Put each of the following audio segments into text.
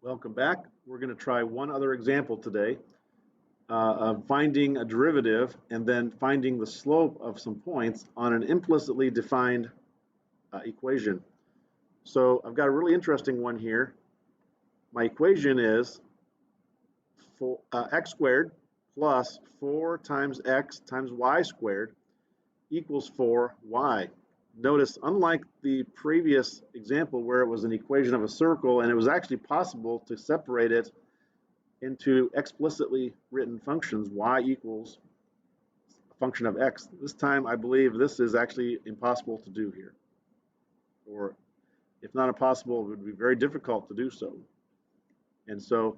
Welcome back. We're going to try one other example today of finding a derivative and then finding the slope of some points on an implicitly defined equation. So I've got a really interesting one here. My equation is x squared plus 4 times x times y squared equals 4y. Notice, unlike the previous example where it was an equation of a circle and it was actually possible to separate it into explicitly written functions, y equals a function of x. This time, I believe this is actually impossible to do here. Or if not impossible, it would be very difficult to do so. And so,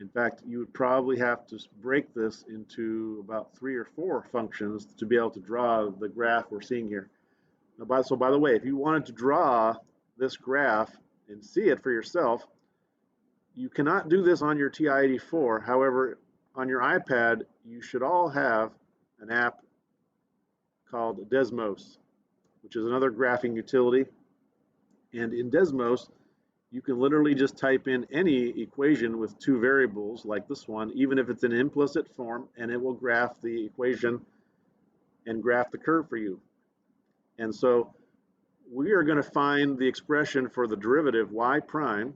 in fact, you would probably have to break this into about 3 or 4 functions to be able to draw the graph we're seeing here. Now, so by the way, if you wanted to draw this graph and see it for yourself, you cannot do this on your TI-84. However, on your iPad, you should all have an app called Desmos, which is another graphing utility. And in Desmos, you can literally just type in any equation with 2 variables like this one, even if it's in implicit form, and it will graph the equation and graph the curve for you. And so we are going to find the expression for the derivative y prime.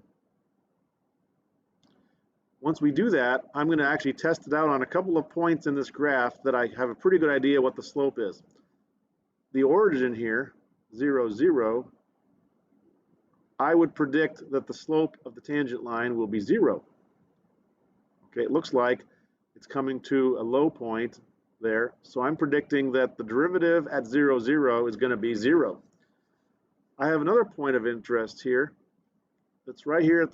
Once we do that, I'm going to actually test it out on a couple of points in this graph that I have a pretty good idea what the slope is. The origin here, 0, 0, I would predict that the slope of the tangent line will be 0. Okay, it looks like it's coming to a low point there, so I'm predicting that the derivative at 0, 0 is going to be 0. I have another point of interest here that's right here at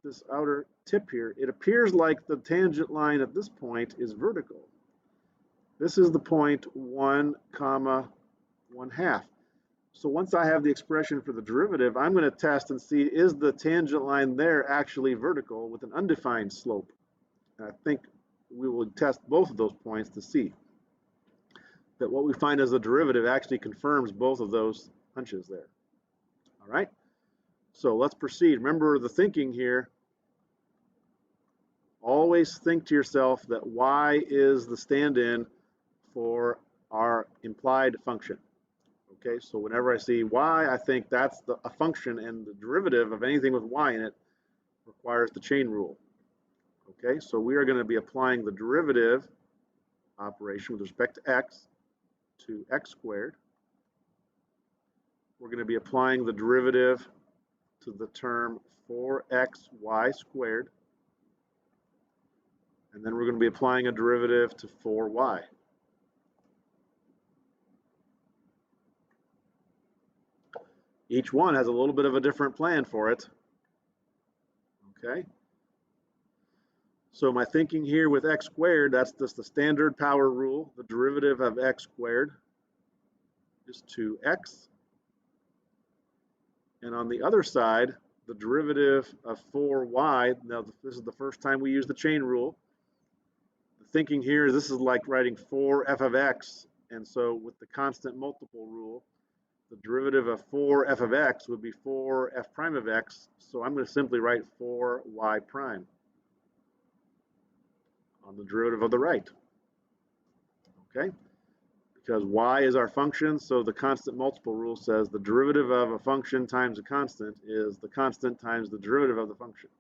this outer tip here. It appears like the tangent line at this point is vertical. This is the point 1, 1/2. So once I have the expression for the derivative, I'm going to test and see, is the tangent line there actually vertical with an undefined slope? And I think we will test both of those points to see that what we find as the derivative actually confirms both of those hunches there. All right, so let's proceed. Remember the thinking here. Always think to yourself that y is the stand-in for our implied function. Okay, so whenever I see y, I think that's a function, and the derivative of anything with y in it requires the chain rule. Okay, so we are going to be applying the derivative operation with respect to x squared. We're going to be applying the derivative to the term 4xy squared. And then we're going to be applying a derivative to 4y. Each one has a little bit of a different plan for it. Okay. So my thinking here with x squared, that's just the standard power rule. The derivative of x squared is 2x. And on the other side, the derivative of 4y, now this is the first time we use the chain rule. The thinking here is this is like writing 4f of x. And so with the constant multiple rule, the derivative of 4f of x would be 4f prime of x. So I'm going to simply write 4y prime on the derivative of the right. Okay? Because y is our function, so the constant multiple rule says the derivative of a function times a constant is the constant times the derivative of the function.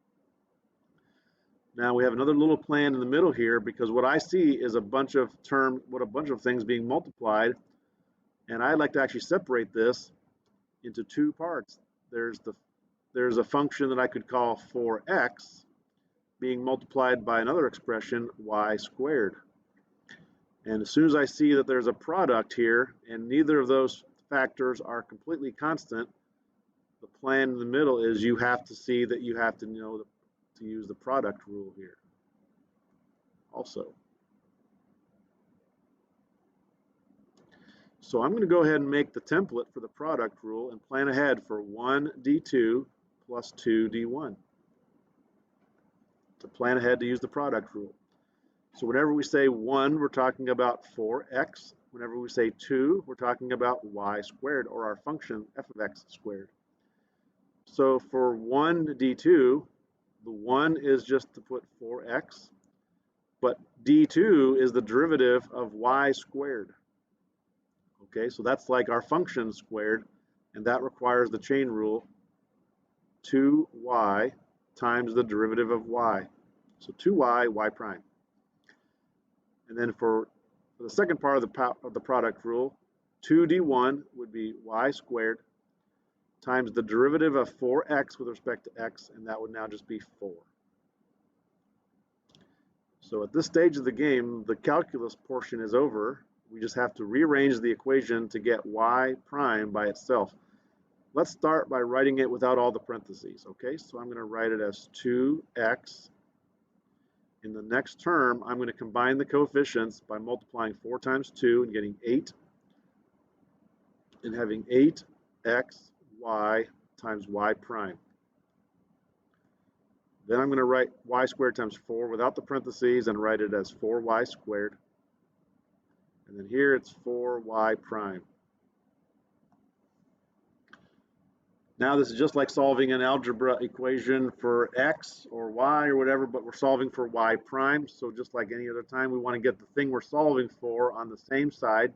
Now we have another little plan in the middle here, because what I see is a bunch of things being multiplied, and I'd like to actually separate this into 2 parts. There's a function that I could call 4x being multiplied by another expression, y squared. And as soon as I see that there's a product here and neither of those factors are completely constant, the plan in the middle is you have to see that you have to know to use the product rule here also. So I'm going to go ahead and make the template for the product rule and plan ahead for 1d2 plus 2d1 to plan ahead to use the product rule. So whenever we say 1, we're talking about 4x. Whenever we say 2, we're talking about y squared, or our function f of x squared. So for 1d2, The 1 is just to put 4x, but d2 is the derivative of y squared. Okay, so that's like our function squared, and that requires the chain rule, 2y times the derivative of y. So 2y, y prime. And then for the second part of the product rule, 2d1 would be y squared times the derivative of 4x with respect to x, and that would now just be 4. So at this stage of the game, the calculus portion is over. We just have to rearrange the equation to get y prime by itself. Let's start by writing it without all the parentheses, okay? So I'm going to write it as 2x. In the next term, I'm going to combine the coefficients by multiplying 4 times 2 and getting 8, and having 8xy times y prime. Then I'm going to write y squared times 4 without the parentheses and write it as 4y squared. And then here it's 4y prime. Now this is just like solving an algebra equation for x or y or whatever, but we're solving for y prime. So just like any other time, we want to get the thing we're solving for on the same side.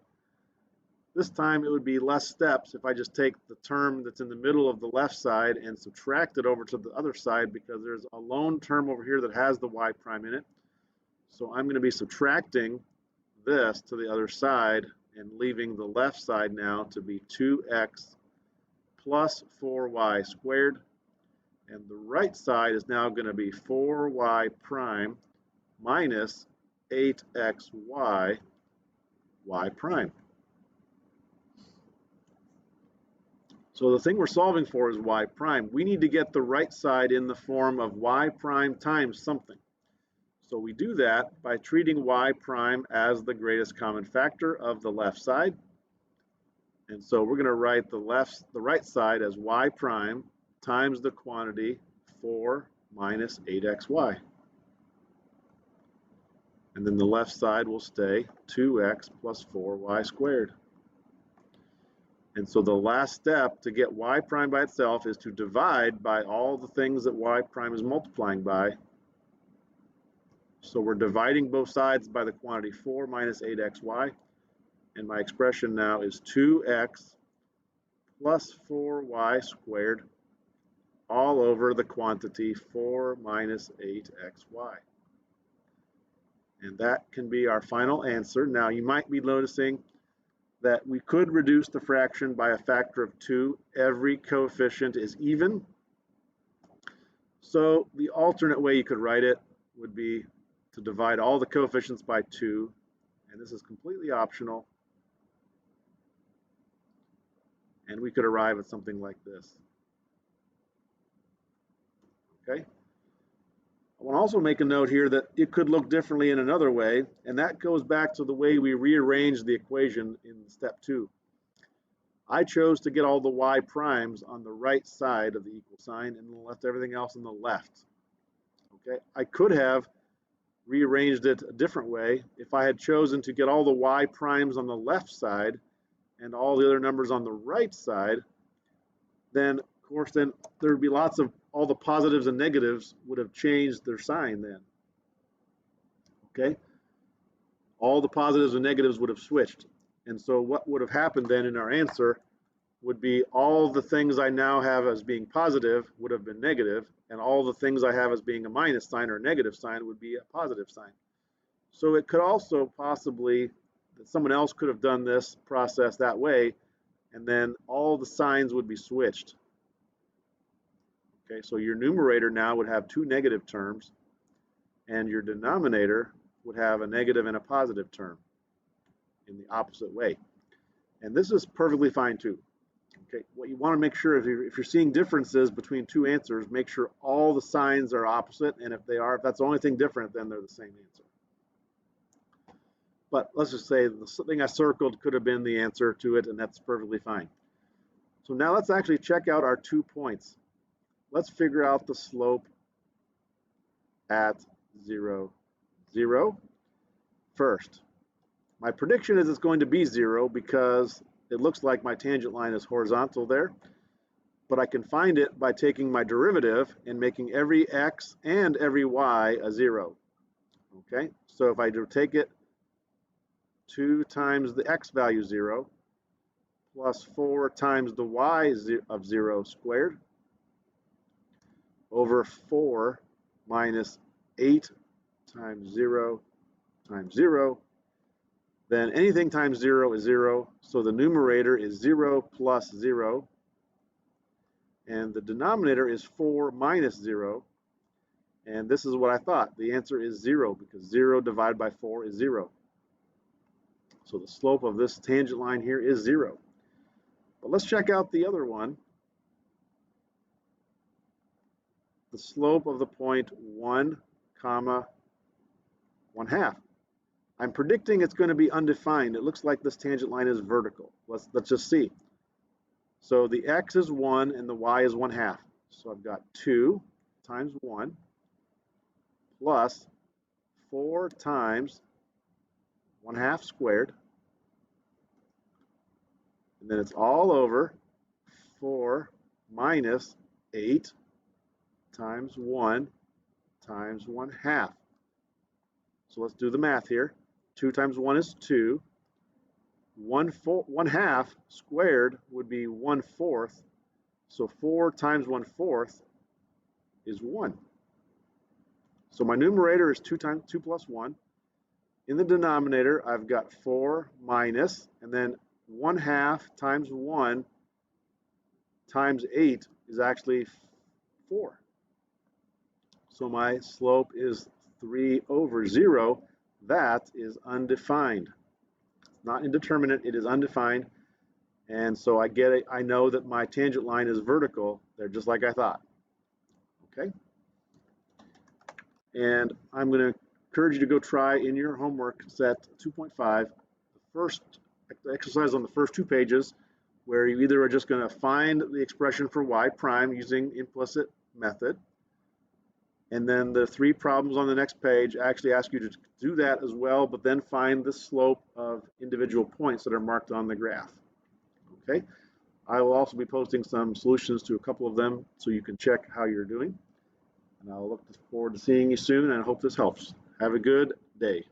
This time it would be less steps if I just take the term that's in the middle of the left side and subtract it over to the other side, because there's a lone term over here that has the y prime in it. So I'm going to be subtracting this to the other side and leaving the left side now to be 2x plus 4y squared. And the right side is now going to be 4y prime minus 8xy, y prime. So the thing we're solving for is y prime. We need to get the right side in the form of y prime times something. So we do that by treating y prime as the greatest common factor of the left side. And so we're going to write the right side as y prime times the quantity 4 minus 8xy. And then the left side will stay 2x plus 4y squared. And so the last step to get y prime by itself is to divide by all the things that y prime is multiplying by. So we're dividing both sides by the quantity 4 minus 8xy. And my expression now is 2x plus 4y squared all over the quantity 4 minus 8xy. And that can be our final answer. Now you might be noticing that we could reduce the fraction by a factor of 2. Every coefficient is even. So the alternate way you could write it would be to divide all the coefficients by 2. And this is completely optional. And we could arrive at something like this. Okay? I want to also make a note here that it could look differently in another way, and that goes back to the way we rearranged the equation in step 2. I chose to get all the y primes on the right side of the equal sign and left everything else on the left. Okay, I could have rearranged it a different way. If I had chosen to get all the y primes on the left side and all the other numbers on the right side, then of course then there would be lots of, all the positives and negatives would have changed their sign then. Okay, all the positives and negatives would have switched. And so what would have happened then in our answer would be all the things I now have as being positive would have been negative, and all the things I have as being a minus sign or a negative sign would be a positive sign. So it could also possibly that someone else could have done this process that way, and then all the signs would be switched. Okay, so your numerator now would have 2 negative terms, and your denominator would have a negative and a positive term in the opposite way. And this is perfectly fine too. Okay, what you want to make sure if you're seeing differences between two answers, make sure all the signs are opposite, and if that's the only thing different, then they're the same answer. But let's just say the thing I circled could have been the answer to it, and that's perfectly fine. So now let's actually check out our 2 points. Let's figure out the slope at 0, 0 first. My prediction is it's going to be 0 because it looks like my tangent line is horizontal there. but I can find it by taking my derivative and making every x and every y a 0. Okay, so if I take it 2 times the x value 0 plus 4 times the y of 0 squared over 4 minus 8 times 0 times 0, then anything times 0 is 0, so the numerator is 0 plus 0, and the denominator is 4 minus 0, and this is what I thought. The answer is 0, because 0 divided by 4 is 0. So the slope of this tangent line here is 0. But let's check out the other one. The slope of the point 1, comma 1/2. I'm predicting it's going to be undefined. It looks like this tangent line is vertical. Let's just see. So the x is 1 and the y is 1/2. So I've got 2 times 1 plus 4 times 1/2 squared. And then it's all over 4 minus 8 times 1 times 1/2. So let's do the math here. 2 times 1 is 2. 1/2 squared would be 1/4. So 4 times 1/4 is 1. So my numerator is 2 plus 1. In the denominator, I've got 4 minus, and then 1/2 times 1 times 8 is actually 4. So my slope is 3 over 0. That is undefined. It's not indeterminate, it is undefined. And so I get it. I know that my tangent line is vertical. They're just like I thought. Okay? And I'm going to encourage you to go try in your homework set 2.5, the first exercise on the first 2 pages, where you either are just going to find the expression for y prime using implicit method, and then the 3 problems on the next page actually ask you to do that as well, but then find the slope of individual points that are marked on the graph. Okay? I will also be posting some solutions to a couple of them so you can check how you're doing. And I'll look forward to seeing you soon, and I hope this helps. Have a good day.